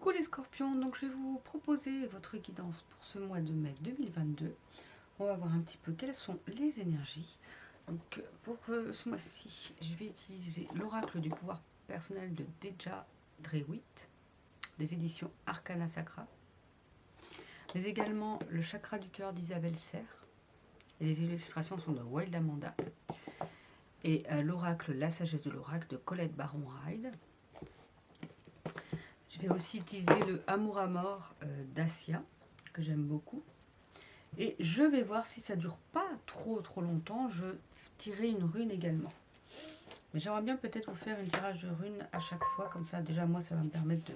Coucou les scorpions, donc je vais vous proposer votre guidance pour ce mois de mai 2022. On va voir un petit peu quelles sont les énergies. Donc pour ce mois-ci, je vais utiliser l'oracle du pouvoir personnel de Deja Drewitt, des éditions Arcana Sacra, mais également le chakra du cœur d'Isabelle Serre, et les illustrations sont de Wild Amanda, et l'oracle La sagesse de l'oracle de Colette Baron-Hyde. Je vais aussi utiliser le Amour à mort d'Asia, que j'aime beaucoup. Et je vais voir si ça dure pas trop longtemps. Je tirerai une rune également. Mais j'aimerais bien peut-être vous faire une tirage de runes à chaque fois. Comme ça, déjà, moi, ça va me permettre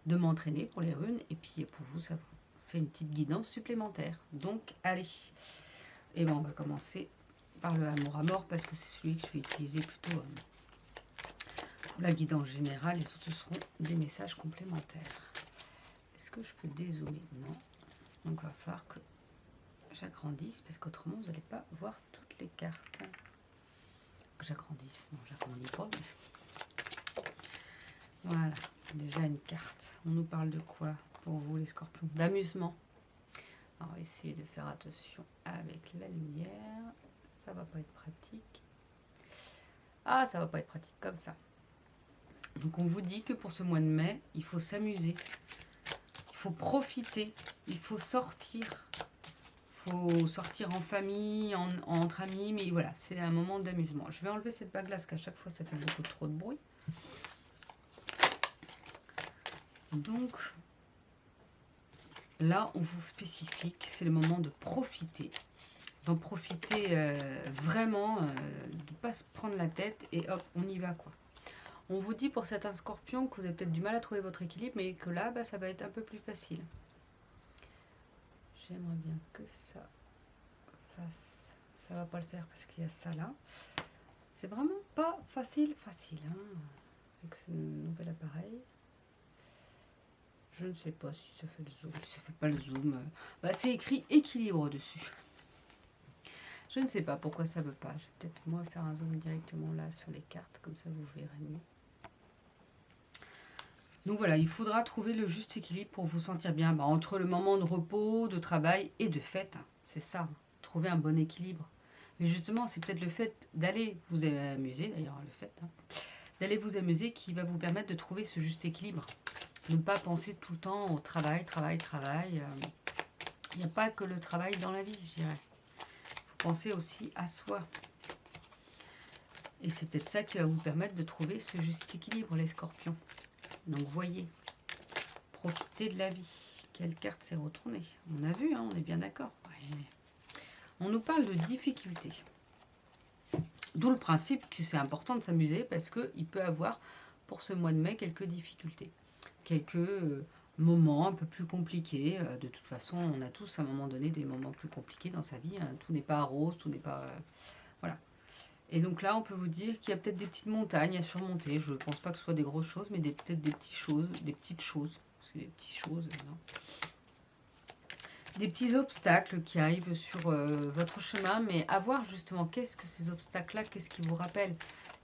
de m'entraîner pour les runes. Et puis, pour vous, ça vous fait une petite guidance supplémentaire. Donc, allez. Et ben, on va commencer par le Amour à mort parce que c'est celui que je vais utiliser plutôt pour la guidance générale. Les autres seront des messages complémentaires. Est-ce que je peux dézoomer? Non. Donc il va falloir que j'agrandisse parce qu'autrement vous n'allez pas voir toutes les cartes. Que j'agrandisse, non j'agrandis pas. Mais... Voilà, déjà une carte. On nous parle de quoi pour vous les scorpions? D'amusement. On va essayer de faire attention avec la lumière. Ça va pas être pratique. Ah, ça va pas être pratique comme ça. Donc on vous dit que pour ce mois de mai, il faut s'amuser. Il faut profiter, il faut sortir en famille, entre amis, mais voilà, c'est un moment d'amusement. Je vais enlever cette bague là parce qu'à chaque fois ça fait beaucoup trop de bruit. Donc là on vous spécifie que c'est le moment de profiter, d'en profiter vraiment, de ne pas se prendre la tête et hop, on y va quoi. On vous dit pour certains scorpions que vous avez peut-être du mal à trouver votre équilibre, mais que là, ça va être un peu plus facile. J'aimerais bien que ça fasse... Ça va pas le faire parce qu'il y a ça là. C'est vraiment pas facile, hein, avec ce nouvel appareil. Je ne sais pas si ça fait le zoom, si ça fait pas le zoom. C'est écrit équilibre dessus. Je ne sais pas pourquoi ça veut pas. Je vais peut-être moi faire un zoom directement là sur les cartes, comme ça vous verrez mieux. Donc voilà, il faudra trouver le juste équilibre pour vous sentir bien entre le moment de repos, de travail et de fête. C'est ça, trouver un bon équilibre. Mais justement, c'est peut-être le fait d'aller vous amuser, d'ailleurs le fait, d'aller vous amuser qui va vous permettre de trouver ce juste équilibre. Ne pas penser tout le temps au travail. Il n'y a pas que le travail dans la vie, je dirais. Il faut penser aussi à soi. Et c'est peut-être ça qui va vous permettre de trouver ce juste équilibre, les scorpions. Donc voyez, profitez de la vie. Quelle carte s'est retournée? On a vu, on est bien d'accord. Ouais. On nous parle de difficultés. D'où le principe que c'est important de s'amuser parce qu'il peut avoir pour ce mois de mai quelques difficultés. Quelques moments un peu plus compliqués. De toute façon, on a tous à un moment donné des moments plus compliqués dans sa vie. Tout n'est pas rose, tout n'est pas... voilà. Et donc là, on peut vous dire qu'il y a peut-être des petites montagnes à surmonter. Je ne pense pas que ce soit des grosses choses, mais peut-être des petites choses. Parce que des petites choses, non. Des petits obstacles qui arrivent sur votre chemin, mais à voir justement, qu'est-ce que ces obstacles-là, qu'est-ce qui vous rappellent?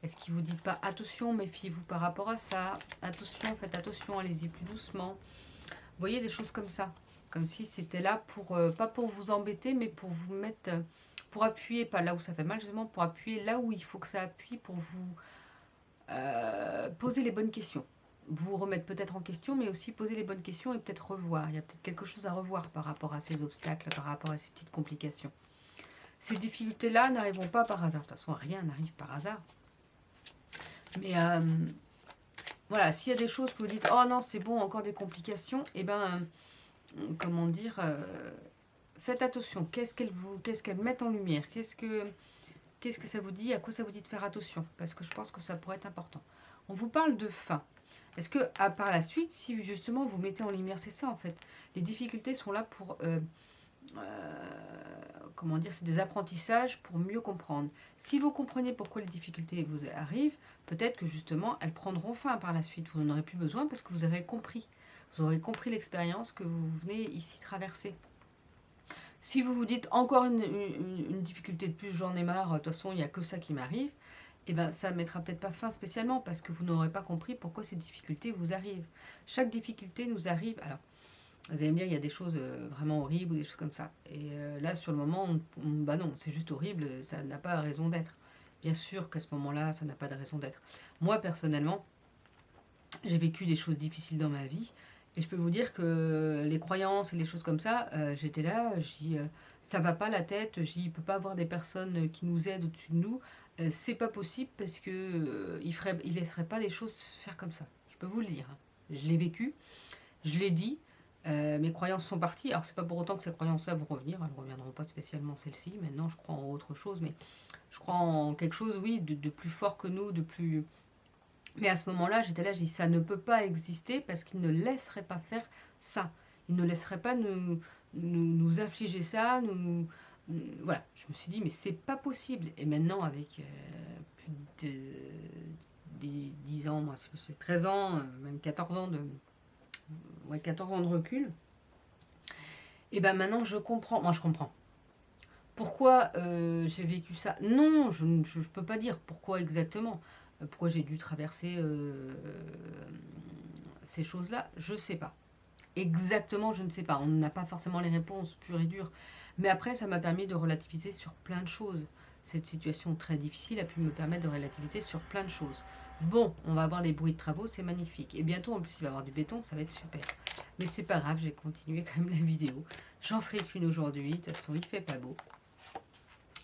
Est-ce qu'ils vous disent pas, attention, méfiez-vous par rapport à ça, attention, faites attention, allez-y plus doucement. Vous voyez, des choses comme ça. Comme si c'était là pour, pas pour vous embêter, mais pour vous mettre... pour appuyer, pas là où ça fait mal, justement, pour appuyer là où il faut que ça appuie, pour vous poser les bonnes questions. Vous remettre peut-être en question, mais aussi poser les bonnes questions et peut-être revoir. Il y a peut-être quelque chose à revoir par rapport à ces obstacles, par rapport à ces petites complications. Ces difficultés-là n'arriveront pas par hasard. De toute façon, rien n'arrive par hasard. Mais voilà, s'il y a des choses que vous dites, oh non, c'est bon, encore des complications, comment dire... faites attention, qu'est-ce qu'elles mettent en lumière, qu'est-ce que ça vous dit, à quoi ça vous dit de faire attention, parce que je pense que ça pourrait être important. On vous parle de fin. Est-ce que, par la suite, si justement vous mettez en lumière, c'est ça en fait, les difficultés sont là pour, comment dire, c'est des apprentissages pour mieux comprendre. Si vous comprenez pourquoi les difficultés vous arrivent, peut-être que justement elles prendront fin par la suite. Vous n'en aurez plus besoin parce que vous aurez compris. Vous aurez compris l'expérience que vous venez ici traverser. Si vous vous dites encore une difficulté de plus, j'en ai marre, de toute façon il n'y a que ça qui m'arrive, eh ben, ça ne mettra peut-être pas fin spécialement parce que vous n'aurez pas compris pourquoi ces difficultés vous arrivent. Chaque difficulté nous arrive. Alors, vous allez me dire, il y a des choses vraiment horribles ou des choses comme ça. Et là, sur le moment, bah non, c'est juste horrible, ça n'a pas raison d'être. Bien sûr qu'à ce moment-là, ça n'a pas de raison d'être. Moi, personnellement, j'ai vécu des choses difficiles dans ma vie. Et je peux vous dire que les croyances et les choses comme ça, j'étais là, ça va pas la tête, il peut pas avoir des personnes qui nous aident au-dessus de nous. C'est pas possible parce que il laisserait pas les choses se faire comme ça. Je peux vous le dire, hein. Je l'ai vécu, je l'ai dit. Mes croyances sont parties. Alors c'est pas pour autant que ces croyances-là vont revenir. Elles ne reviendront pas spécialement celles-ci. Maintenant, je crois en autre chose, mais je crois en quelque chose, oui, de plus fort que nous, de plus. Mais à ce moment-là, j'étais là, j'ai dit, ça ne peut pas exister parce qu'il ne laisserait pas faire ça. Il ne laisserait pas nous infliger ça, voilà, je me suis dit, mais c'est pas possible. Et maintenant, avec plus de 10 ans, moi, c'est 13 ans, même 14 ans ouais, 14 ans de recul, et ben maintenant, je comprends. Moi, je comprends. Pourquoi j'ai vécu ça? Non, je ne peux pas dire pourquoi exactement. Pourquoi j'ai dû traverser ces choses-là, je ne sais pas. Exactement, je ne sais pas. On n'a pas forcément les réponses pures et dures. Mais après, ça m'a permis de relativiser sur plein de choses. Cette situation très difficile a pu me permettre de relativiser sur plein de choses. Bon, on va avoir les bruits de travaux, c'est magnifique. Et bientôt, en plus, il va y avoir du béton, ça va être super. Mais c'est pas grave, j'ai continué quand même la vidéo. J'en ferai qu'une aujourd'hui, de toute façon, il fait pas beau.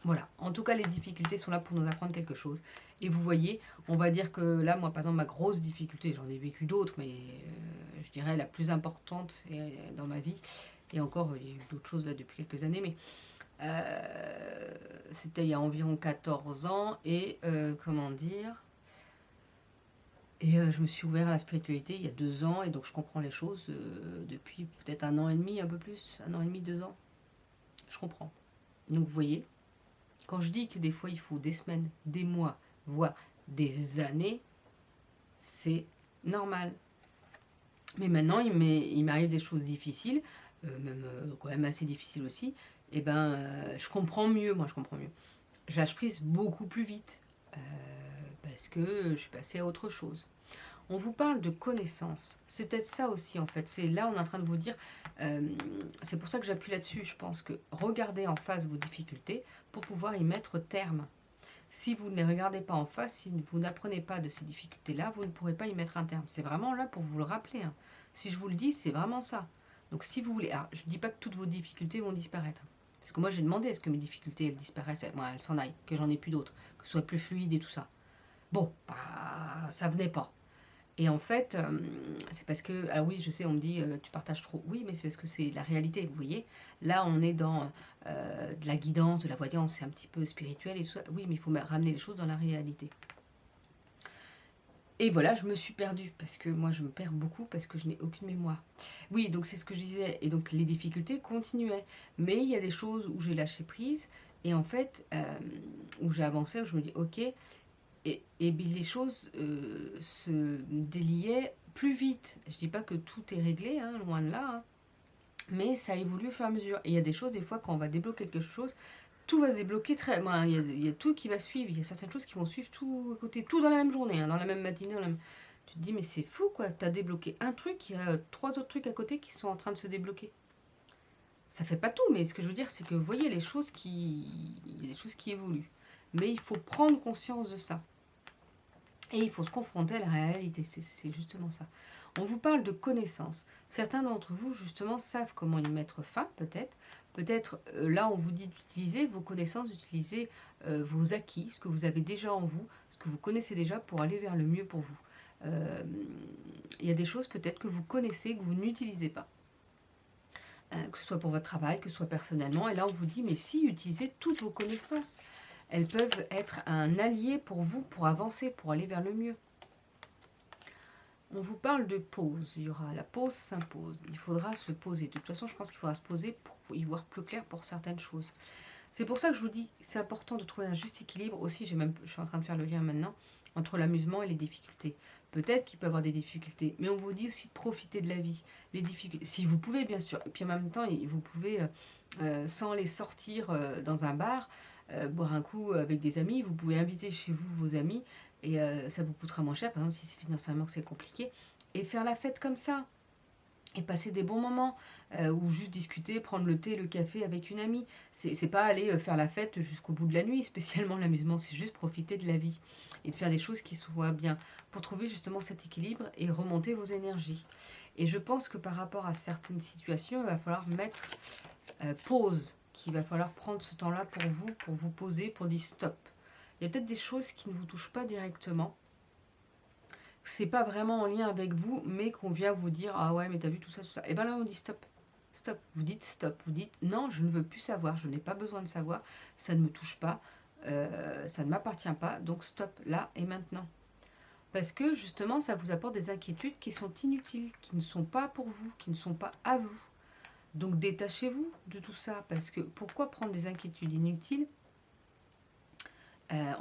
Voilà, en tout cas les difficultés sont là pour nous apprendre quelque chose. Et vous voyez, on va dire que là, moi par exemple, ma grosse difficulté, j'en ai vécu d'autres, mais je dirais la plus importante dans ma vie, et encore il y a eu d'autres choses là depuis quelques années, mais c'était il y a environ 14 ans, et comment dire, et je me suis ouvert à la spiritualité il y a 2 ans, et donc je comprends les choses depuis peut-être 1 an et demi, un peu plus, 1 an et demi, 2 ans, je comprends. Donc vous voyez, quand je dis que des fois il faut des semaines, des mois, voire des années, c'est normal. Mais maintenant, il m'arrive des choses difficiles, même quand même assez difficiles aussi, et ben je comprends mieux, moi je comprends mieux. Je lâche prise beaucoup plus vite, parce que je suis passée à autre chose. On vous parle de connaissance. C'est peut-être ça aussi en fait. C'est là on est en train de vous dire, c'est pour ça que j'appuie là-dessus. Je pense que regardez en face vos difficultés pour pouvoir y mettre terme. Si vous ne les regardez pas en face, si vous n'apprenez pas de ces difficultés-là, vous ne pourrez pas y mettre un terme. C'est vraiment là pour vous le rappeler, hein. Si je vous le dis, c'est vraiment ça. Donc si vous voulez, alors, je ne dis pas que toutes vos difficultés vont disparaître. Parce que moi j'ai demandé est-ce que mes difficultés elles disparaissent, elles s'en aillent, que j'en ai plus d'autres, que ce soit plus fluide et tout ça. Bon, bah, ça venait pas. Et en fait, c'est parce que, ah oui, je sais, on me dit, tu partages trop. Oui, mais c'est parce que c'est la réalité, vous voyez. Là, on est dans de la guidance, de la voyance, c'est un petit peu spirituel et tout ça. Oui, mais il faut ramener les choses dans la réalité. Et voilà, je me suis perdue, parce que moi, je me perds beaucoup, parce que je n'ai aucune mémoire. Oui, donc c'est ce que je disais. Et donc, les difficultés continuaient. Mais il y a des choses où j'ai lâché prise, et en fait, où j'ai avancé, où je me dis, ok, et les choses se déliaient plus vite. Je ne dis pas que tout est réglé, hein, loin de là, hein, mais ça évolue au fur et à mesure. Et il y a des choses, des fois, quand on va débloquer quelque chose, tout va se débloquer très... Bon, il y a tout qui va suivre, il y a certaines choses qui vont suivre tout à côté, tout dans la même journée, hein, dans la même matinée. Tu te dis, mais c'est fou, quoi, tu as débloqué un truc, il y a 3 autres trucs à côté qui sont en train de se débloquer. Ça fait pas tout, mais ce que je veux dire, c'est que vous voyez, il y a des choses qui évoluent. Mais il faut prendre conscience de ça. Et il faut se confronter à la réalité, c'est justement ça. On vous parle de connaissances. Certains d'entre vous, justement, savent comment y mettre fin, peut-être. Peut-être, là, on vous dit d'utiliser vos connaissances, d'utiliser vos acquis, ce que vous avez déjà en vous, ce que vous connaissez déjà pour aller vers le mieux pour vous. Il y a des choses, peut-être, que vous connaissez, que vous n'utilisez pas. Que ce soit pour votre travail, que ce soit personnellement. Et là, on vous dit, mais si, utilisez toutes vos connaissances. Elles peuvent être un allié pour vous, pour avancer, pour aller vers le mieux. On vous parle de pause. Il y aura la pause s'impose. Il faudra se poser. De toute façon, je pense qu'il faudra se poser pour y voir plus clair pour certaines choses. C'est pour ça que je vous dis, c'est important de trouver un juste équilibre. Aussi, je suis en train de faire le lien maintenant entre l'amusement et les difficultés. Peut-être qu'il peut y avoir des difficultés, mais on vous dit aussi de profiter de la vie. Les difficultés, si vous pouvez, bien sûr. Et puis en même temps, vous pouvez, sans les sortir dans un bar, boire un coup avec des amis, vous pouvez inviter chez vous vos amis et ça vous coûtera moins cher, par exemple si c'est financièrement que c'est compliqué, et faire la fête comme ça et passer des bons moments, ou juste discuter, prendre le thé, le café avec une amie. C'est pas aller faire la fête jusqu'au bout de la nuit, spécialement l'amusement, c'est juste profiter de la vie et de faire des choses qui soient bien pour trouver justement cet équilibre et remonter vos énergies. Et je pense que par rapport à certaines situations, il va falloir mettre pause, qu'il va falloir prendre ce temps-là pour vous poser, pour dire stop. Il y a peut-être des choses qui ne vous touchent pas directement, c'est pas vraiment en lien avec vous, mais qu'on vient vous dire ah ouais mais t'as vu tout ça, et bien là on dit stop, stop, vous dites stop, vous dites non je ne veux plus savoir, je n'ai pas besoin de savoir, ça ne me touche pas, ça ne m'appartient pas, donc stop là et maintenant. Parce que justement ça vous apporte des inquiétudes qui sont inutiles, qui ne sont pas pour vous, qui ne sont pas à vous. Donc détachez-vous de tout ça, parce que pourquoi prendre des inquiétudes inutiles?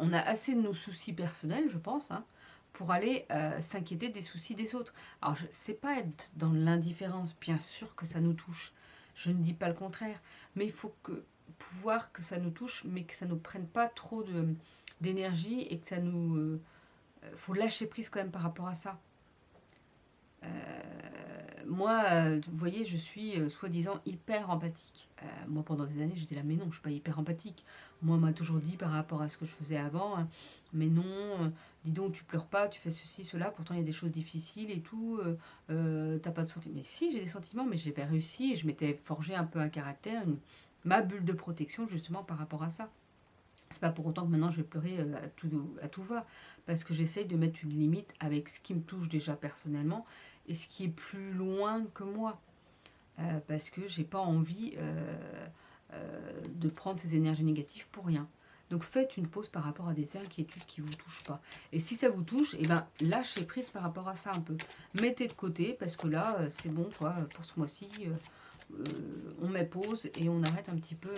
On a assez de nos soucis personnels, je pense, hein, pour aller s'inquiéter des soucis des autres. Alors, je ne sais pas être dans l'indifférence, bien sûr que ça nous touche. Je ne dis pas le contraire. Mais il faut pouvoir que ça nous touche, mais que ça ne nous prenne pas trop d'énergie et que ça nous... faut lâcher prise quand même par rapport à ça. Moi, vous voyez, je suis soi-disant hyper empathique. Moi, pendant des années, j'étais là, mais non, je ne suis pas hyper empathique. Moi, on m'a toujours dit par rapport à ce que je faisais avant, hein, mais non, dis donc, tu pleures pas, tu fais ceci, cela, pourtant il y a des choses difficiles et tout, t'as pas de sentiments. Mais si, j'ai des sentiments, mais j'avais réussi et je m'étais forgé un peu un caractère, ma bulle de protection justement par rapport à ça. C'est pas pour autant que maintenant je vais pleurer à tout va, parce que j'essaye de mettre une limite avec ce qui me touche déjà personnellement et ce qui est plus loin que moi. Parce que j'ai pas envie de prendre ces énergies négatives pour rien. Donc faites une pause par rapport à des inquiétudes qui ne vous touchent pas. Et si ça vous touche, eh ben, lâchez prise par rapport à ça un peu. Mettez de côté, parce que là, c'est bon, quoi, pour ce mois-ci, on met pause et on arrête un petit peu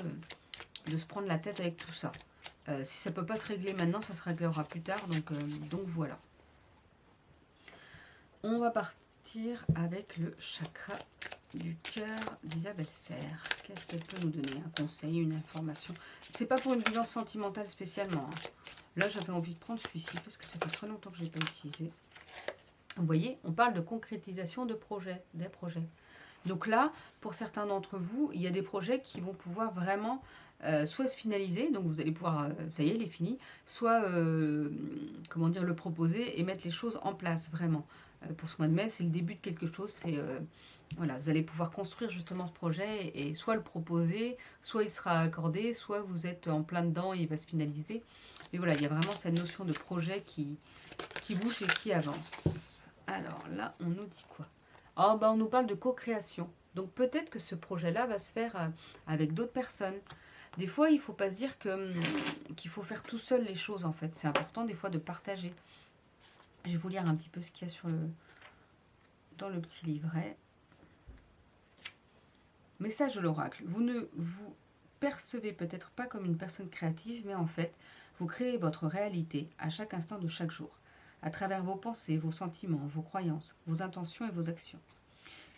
de se prendre la tête avec tout ça. Si ça ne peut pas se régler maintenant, ça se réglera plus tard. Donc voilà. On va partir avec le chakra du cœur d'Isabelle Serre. Qu'est-ce qu'elle peut nous donner? Un conseil, une information? C'est pas pour une guidance sentimentale spécialement. Hein. Là, j'avais envie de prendre celui-ci parce que ça fait très longtemps que je n'ai pas utilisé. Vous voyez, on parle de concrétisation de projets, des projets. Donc là, pour certains d'entre vous, il y a des projets qui vont pouvoir vraiment soit se finaliser, donc vous allez pouvoir, ça y est, il est fini, soit, comment dire, le proposer et mettre les choses en place, vraiment. Pour ce mois de mai, c'est le début de quelque chose, c'est, voilà, vous allez pouvoir construire justement ce projet et soit le proposer, soit il sera accordé, soit vous êtes en plein dedans et il va se finaliser. Mais voilà, il y a vraiment cette notion de projet qui bouge et qui avance. Alors là, on nous dit quoi? Oh, ben, on nous parle de co-création. Donc peut-être que ce projet-là va se faire avec d'autres personnes. Des fois, il ne faut pas se dire qu'il faut faire tout seul les choses, en fait. C'est important, des fois, de partager. Je vais vous lire un petit peu ce qu'il y a dans le petit livret. Message de l'oracle. Vous ne vous percevez peut-être pas comme une personne créative, mais en fait, vous créez votre réalité à chaque instant de chaque jour, à travers vos pensées, vos sentiments, vos croyances, vos intentions et vos actions.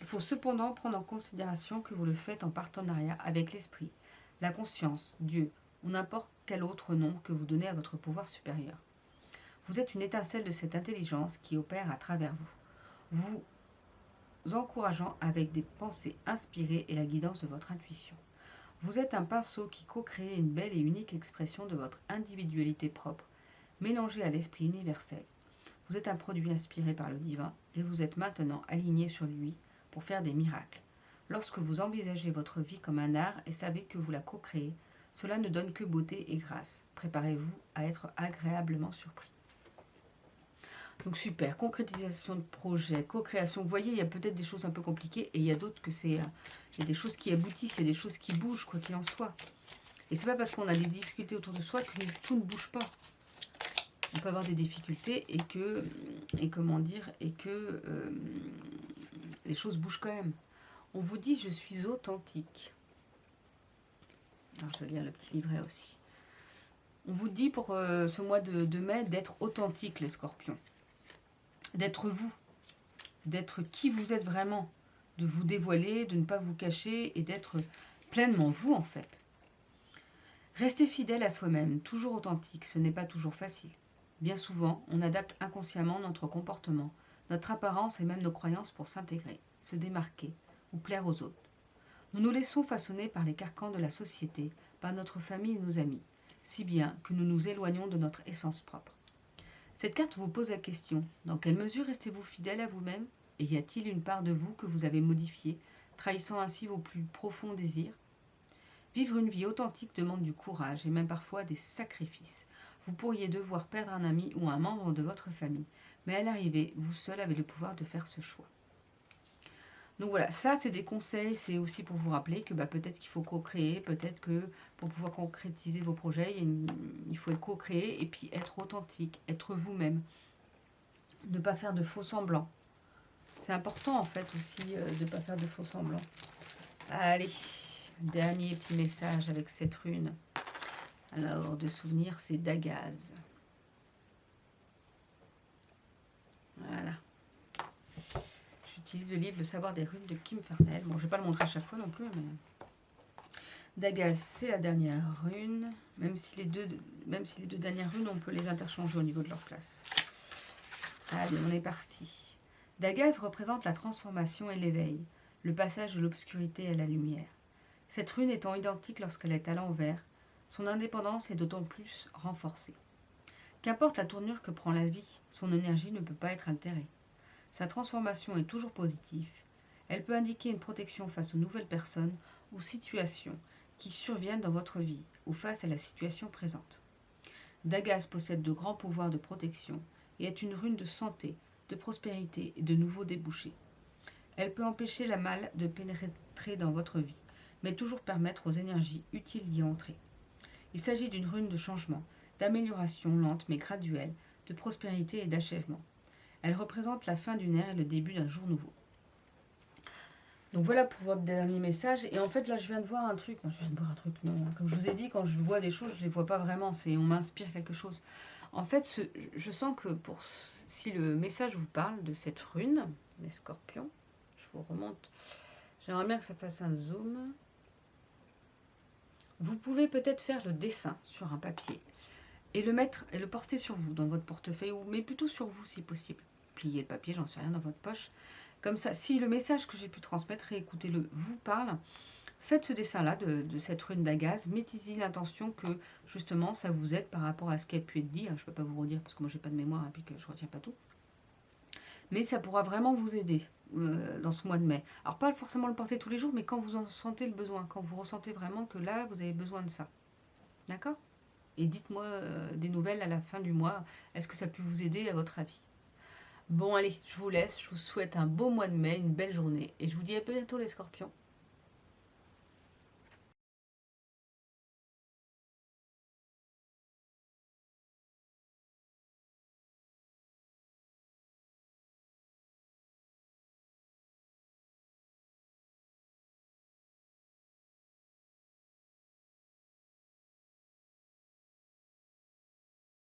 Il faut cependant prendre en considération que vous le faites en partenariat avec l'esprit, la conscience, Dieu, ou n'importe quel autre nom que vous donnez à votre pouvoir supérieur. Vous êtes une étincelle de cette intelligence qui opère à travers vous, vous encourageant avec des pensées inspirées et la guidance de votre intuition. Vous êtes un pinceau qui co-crée une belle et unique expression de votre individualité propre, mélangée à l'esprit universel. Vous êtes un produit inspiré par le divin et vous êtes maintenant aligné sur lui pour faire des miracles. Lorsque vous envisagez votre vie comme un art et savez que vous la co-créez, cela ne donne que beauté et grâce. Préparez-vous à être agréablement surpris. Donc super, concrétisation de projet, co-création. Vous voyez, il y a peut-être des choses un peu compliquées et il y a d'autres que c'est... il y a des choses qui aboutissent, il y a des choses qui bougent, quoi qu'il en soit. Et c'est pas parce qu'on a des difficultés autour de soi que tout ne bouge pas. On peut avoir des difficultés et que les choses bougent quand même. On vous dit je suis authentique. Alors je vais lire le petit livret aussi. On vous dit pour ce mois de mai d'être authentique les scorpions. D'être vous. D'être qui vous êtes vraiment. De vous dévoiler, de ne pas vous cacher et d'être pleinement vous en fait. Rester fidèle à soi-même, toujours authentique, ce n'est pas toujours facile. Bien souvent, on adapte inconsciemment notre comportement, notre apparence et même nos croyances pour s'intégrer, se démarquer ou plaire aux autres. Nous nous laissons façonner par les carcans de la société, par notre famille et nos amis, si bien que nous nous éloignons de notre essence propre. Cette carte vous pose la question, dans quelle mesure restez-vous fidèle à vous-même? Et y a-t-il une part de vous que vous avez modifiée, trahissant ainsi vos plus profonds désirs? Vivre une vie authentique demande du courage et même parfois des sacrifices. Vous pourriez devoir perdre un ami ou un membre de votre famille, mais à l'arrivée, vous seul avez le pouvoir de faire ce choix. Donc voilà, ça c'est des conseils, c'est aussi pour vous rappeler que peut-être qu'il faut co-créer, peut-être que pour pouvoir concrétiser vos projets, il faut co-créer et puis être authentique, être vous-même, ne pas faire de faux semblants. C'est important en fait aussi de ne pas faire de faux semblants. Allez, dernier petit message avec cette rune. Alors, de souvenir, c'est Dagaz. Voilà. J'utilise le livre Le savoir des runes de Kim Fernell. Bon, je ne vais pas le montrer à chaque fois non plus, mais... Dagaz, c'est la dernière rune. Même si les deux dernières runes, on peut les interchanger au niveau de leur place. Allez, on est parti. Dagaz représente la transformation et l'éveil, le passage de l'obscurité à la lumière. Cette rune étant identique lorsqu'elle est à l'envers, son indépendance est d'autant plus renforcée. Qu'importe la tournure que prend la vie, son énergie ne peut pas être altérée. Sa transformation est toujours positive. Elle peut indiquer une protection face aux nouvelles personnes ou situations qui surviennent dans votre vie ou face à la situation présente. Dagaz possède de grands pouvoirs de protection et est une rune de santé, de prospérité et de nouveaux débouchés. Elle peut empêcher la mal de pénétrer dans votre vie, mais toujours permettre aux énergies utiles d'y entrer. Il s'agit d'une rune de changement, d'amélioration lente mais graduelle, de prospérité et d'achèvement. Elle représente la fin d'une ère et le début d'un jour nouveau. Donc voilà pour votre dernier message. Et en fait, là, je viens de voir un truc. Non. Comme je vous ai dit, quand je vois des choses, je ne les vois pas vraiment. On m'inspire quelque chose. En fait, je sens que si le message vous parle de cette rune, les scorpions, je vous remonte. J'aimerais bien que ça fasse un zoom. Vous pouvez peut-être faire le dessin sur un papier et le mettre et le porter sur vous, dans votre portefeuille, mais plutôt sur vous si possible. Pliez le papier, j'en sais rien, dans votre poche. Comme ça, si le message que j'ai pu transmettre, écoutez-le, vous parle, faites ce dessin-là de cette rune Dagaz, mettez-y l'intention que justement ça vous aide par rapport à ce qui a pu être dit. Je ne peux pas vous redire parce que moi j'ai pas de mémoire et puis que je ne retiens pas tout. Mais ça pourra vraiment vous aider dans ce mois de mai. Alors pas forcément le porter tous les jours, mais quand vous en sentez le besoin, quand vous ressentez vraiment que là, vous avez besoin de ça. D'accord ? Et dites-moi des nouvelles à la fin du mois. Est-ce que ça a pu vous aider à votre avis? Bon, allez, je vous laisse. Je vous souhaite un beau mois de mai, une belle journée. Et je vous dis à bientôt les scorpions.